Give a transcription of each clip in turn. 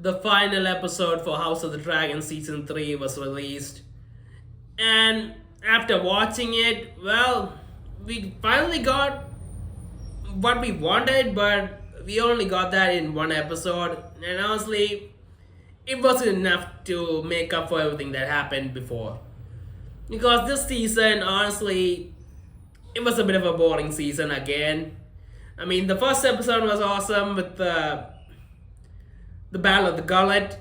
The final episode for House of the Dragon Season 3 was released. And after watching it, well, we finally got what we wanted, but we only got that in one episode. And honestly, it wasn't enough to make up for everything that happened before. Because this season, honestly, it was a bit of a boring season again. I mean, the first episode was awesome with the Battle of the Gullet.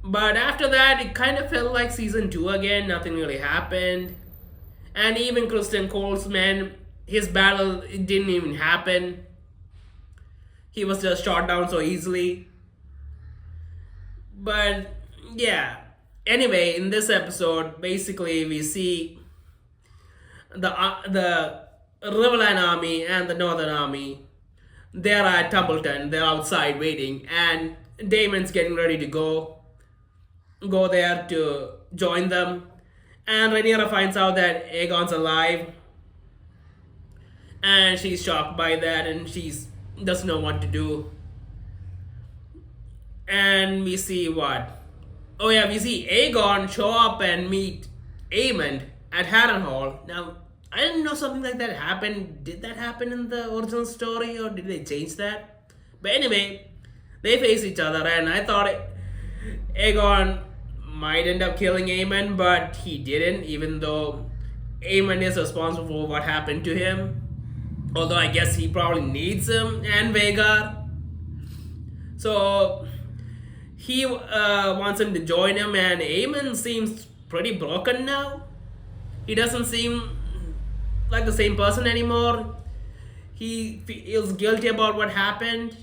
But after that, it kind of felt like season 2 again. Nothing really happened. And even Kristen Cole's man, his battle, it didn't even happen. He was just shot down so easily. But yeah. Anyway, in this episode, basically we see the Riverland Army and the Northern Army. They're at Tumbleton. They're outside waiting, and Damon's getting ready to go there to join them. And Rhaenyra finds out that Aegon's alive, and she's shocked by that, and she's doesn't know what to do. And we see what? Oh yeah, we see Aegon show up and meet Aemond at Harrenhal. Now, I didn't know something like that happened. Did that happen in the original story, or did they change that? But anyway, they face each other, and I thought Aegon might end up killing Aemond, but he didn't, even though Aemond is responsible for what happened to him. Although I guess he probably needs him and Vhagar. So he wants him to join him, and Aemond seems pretty broken now. He doesn't seem like the same person anymore. He feels guilty about what happened,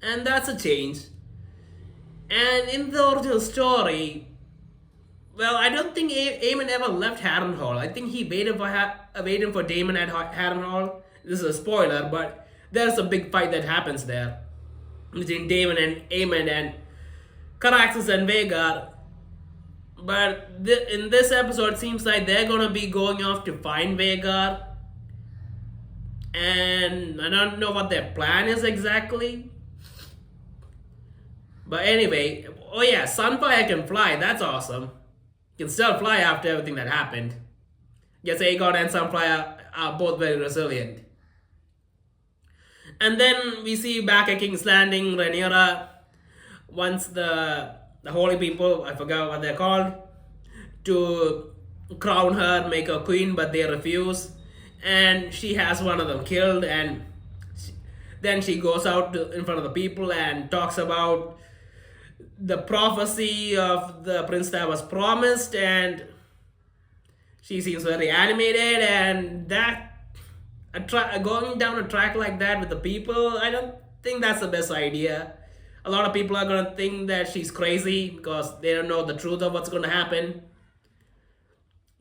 and that's a change. And in the original story, well, I don't think Aemon ever left Harrenhal. I think he waited for Daemon at Harrenhal. This is a spoiler, but there's a big fight that happens there between Daemon and Aemon and Caraxes and Vhagar. But in this episode, it seems like they're gonna be going off to find Vhagar. And I don't know what their plan is exactly. But anyway, oh yeah, Sunfire can fly. That's awesome. Can still fly after everything that happened. Yes, Aegon and Sunfire are both very resilient. And then we see back at King's Landing, Rhaenyra wants the holy people, I forgot what they're called, to crown her, make her queen, but they refuse. And she has one of them killed, and then she goes out in front of the people and talks about the prophecy of the prince that was promised, and she seems very animated. And that going down a track like that with the people, I don't think that's the best idea. A lot of people are gonna think that she's crazy because they don't know the truth of what's gonna happen.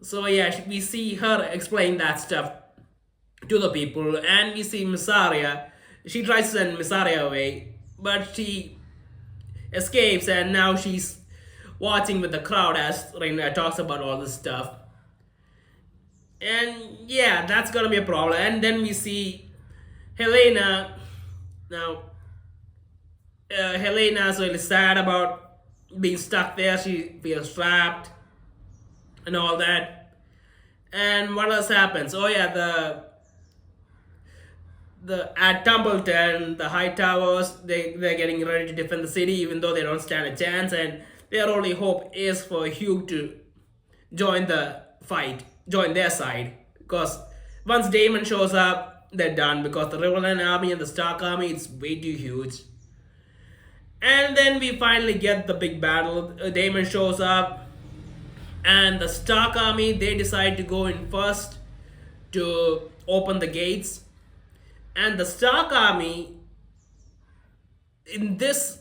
So yeah, we see her explain that stuff to the people, and we see Mysaria. She tries to send Mysaria away, but she escapes, and now she's watching with the crowd as Rhaenyra talks about all this stuff. And yeah, that's gonna be a problem. And then we see Helena. Now, Helena's really sad about being stuck there. She feels trapped and all that. And what else happens? Oh yeah, the at Tumbleton, the High Towers, they're getting ready to defend the city, even though they don't stand a chance, and their only hope is for Hugh to join the fight, join their side. Because once Daemon shows up, they're done, because the Riverland Army and the Stark Army, it's way too huge. And then we finally get the big battle. Daemon shows up, and the Stark Army, they decide to go in first to open the gates. And the Stark Army, in this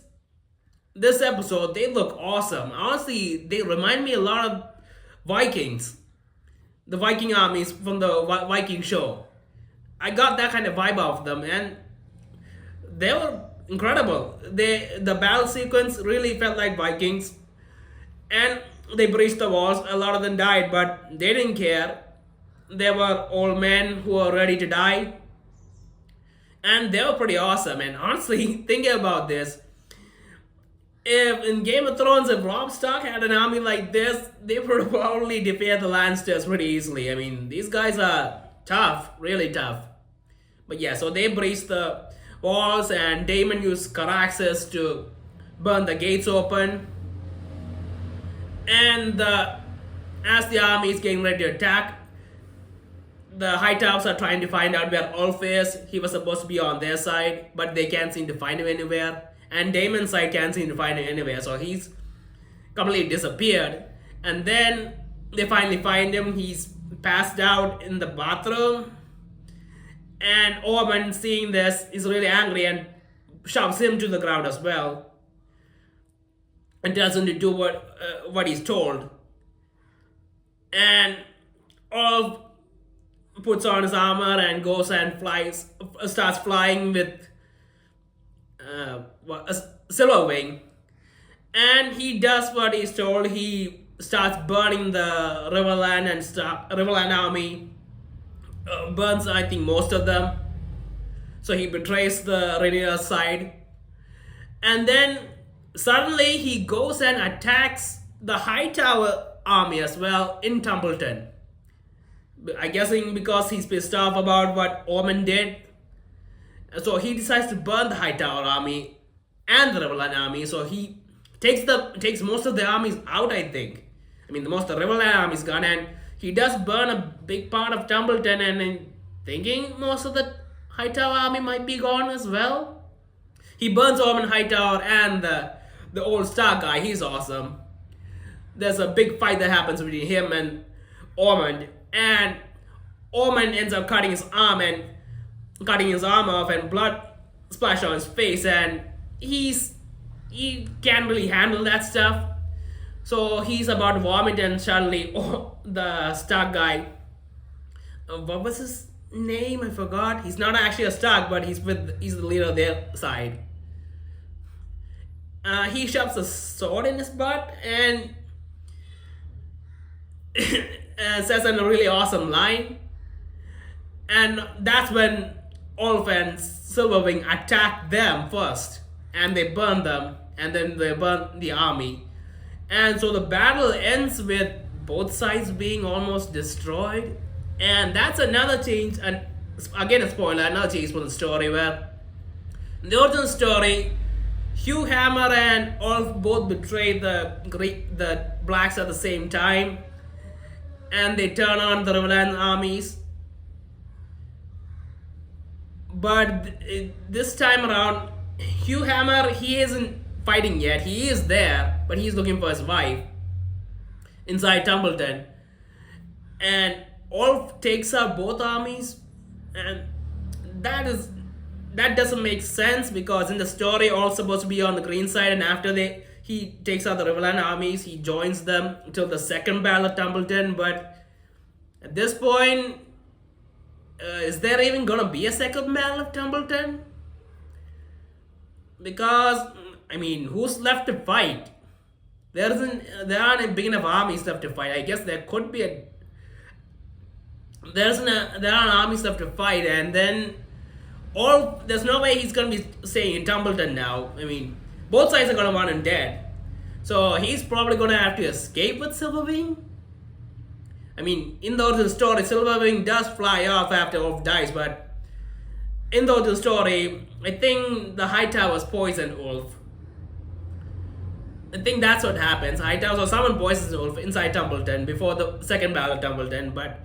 episode, they look awesome. Honestly, they remind me a lot of Vikings. The Viking armies from the Viking show. I got that kind of vibe off them, and they were incredible. The battle sequence really felt like Vikings. And they breached the walls. A lot of them died, but they didn't care. They were old men who were ready to die. And they were pretty awesome. And honestly, thinking about this, if in Game of Thrones, if Rob Stark had an army like this, they would probably defeat the Lannisters pretty easily. I mean, these guys are tough, really tough. But yeah, so they breach the walls, and Daemon used Caraxes to burn the gates open. And as the army is getting ready to attack, the Hightowers are trying to find out where Ulf is. He was supposed to be on their side, but they can't seem to find him anywhere. And Daemon's side can't seem to find him anywhere, so he's completely disappeared. And then they finally find him. He's passed out in the bathroom. And Ormond, seeing this, is really angry and shoves him to the ground as well. And tells him to do what he's told. And Ulf puts on his armor and goes and starts flying with a Silverwing. And he does what he's told. He starts burning the Riverland army. Burns, I think, most of them. So he betrays the Rhaenyra's side. And then suddenly he goes and attacks the Hightower army as well in Templeton. I guessing because he's pissed off about what Ormond did. So he decides to burn the Hightower army and the Riverland army. So he takes most of the armies out, I think. I mean, most of the Riverland army is gone, and he does burn a big part of Templeton, and I'm thinking most of the Hightower army might be gone as well. He burns Ormond Hightower and the old Stark guy. He's awesome. There's a big fight that happens between him and Ormond, and Ormond ends up cutting his arm off, and blood splash on his face, and he can't really handle that stuff. So he's about to vomit, and suddenly the Stark guy, what was his name? I forgot. He's not actually a Stark, but he's the leader of their side. He shoves a sword in his butt and says a really awesome line. And that's when Ulf and Silverwing attack them first, and they burn them, and then they burn the army. And so the battle ends with both sides being almost destroyed. And that's another change, and again a spoiler, another change from the story, where in the original story, Hugh Hammer and Ulf both betray the blacks at the same time, and they turn on the Riverland armies. But this time around, Hugh Hammer, he isn't fighting yet. He is there, but he's looking for his wife inside Templeton. And Ulf takes out both armies, and that doesn't make sense, because in the story Ulf's supposed to be on the green side, and after he takes out the Riverland armies, he joins them until the second battle of Templeton. But at this point, is there even gonna be a second battle of Templeton? Because, I mean, who's left to fight? There aren't big enough armies left to fight. I guess there could be there aren't armies left to fight, and then there's no way he's gonna be staying in Templeton now. I mean, both sides are gonna want him dead. So he's probably gonna have to escape with Silverwing. I mean, in the original story, Silverwing does fly off after Ulf dies, but in the original story, I think the Hightowers poisoned Ulf. I think that's what happens. Hightowers or someone poisons Ulf inside Templeton before the second battle of Templeton. But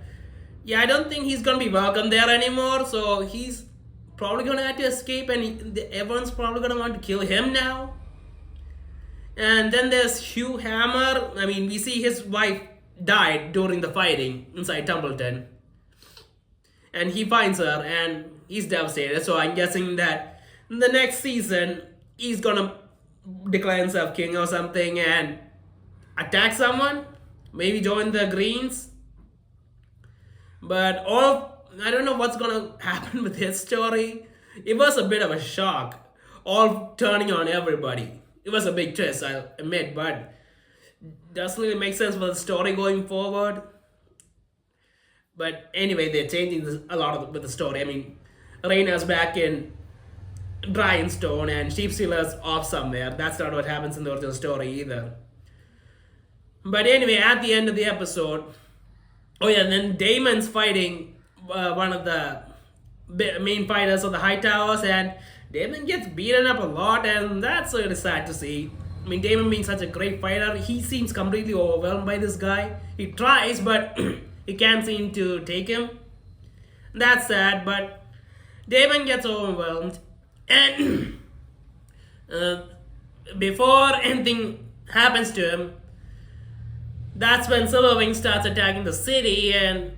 yeah, I don't think he's gonna be welcome there anymore. So he's probably gonna have to escape, and everyone's probably gonna want to kill him now. And then there's Hugh Hammer. I mean, we see his wife died during the fighting inside Templeton, and he finds her and he's devastated. So I'm guessing that in the next season he's gonna declare himself king or something and attack someone, maybe join the Greens. But I don't know what's gonna happen with his story. It was a bit of a shock, all turning on everybody. It was a big twist, I'll admit, but doesn't really make sense for the story going forward. But anyway, they're changing a lot with the story. I mean, Rhaenyra's back in dry in stone and sheep stealers off somewhere. That's not what happens in the original story either. But anyway, at the end of the episode, oh yeah, then Damon's fighting one of the main fighters of the High Towers, and Damon gets beaten up a lot, and that's really sad to see. I mean, Damon being such a great fighter, he seems completely overwhelmed by this guy. He tries, but he can't seem to take him. That's sad, but Damon gets overwhelmed, and before anything happens to him, that's when Silverwing starts attacking the city, and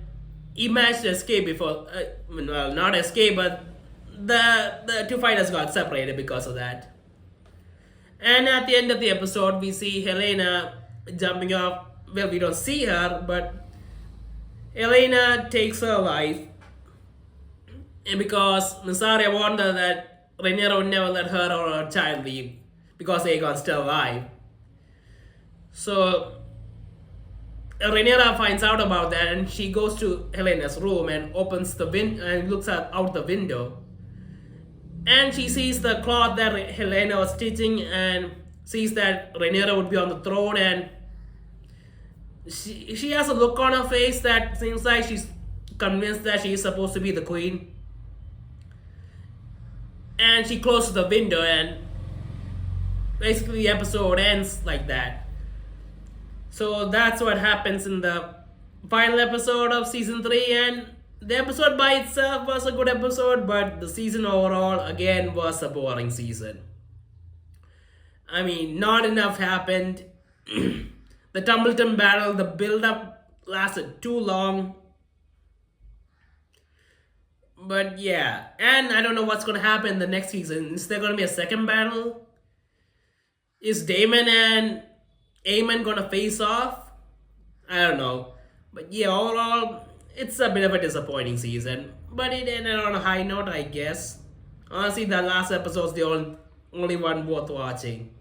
he managed to escape before. Well, not escape, but the two fighters got separated because of that. And at the end of the episode, we see Helena jumping off. Well, we don't see her, but Helena takes her life. And because Nasaria warned her that Rhaenyra would never let her or her child leave because Aegon's still alive. So Rhaenyra finds out about that, and she goes to Helena's room and opens the window and looks out the window. And she sees the cloth that Helena was stitching and sees that Rhaenyra would be on the throne, and she has a look on her face that seems like she's convinced that she is supposed to be the queen. And she closes the window, and basically the episode ends like that. So that's what happens in the final episode of season 3, and the episode by itself was a good episode, but the season overall again was a boring season. I mean, not enough happened. The Tumbleton battle, the build-up lasted too long. But yeah, and I don't know what's going to happen in the next season. Is there going to be a second battle? Is Daemon and Aemon going to face off? I don't know. But yeah, overall, it's a bit of a disappointing season. But it ended on a high note, I guess. Honestly, the last episode's the only one worth watching.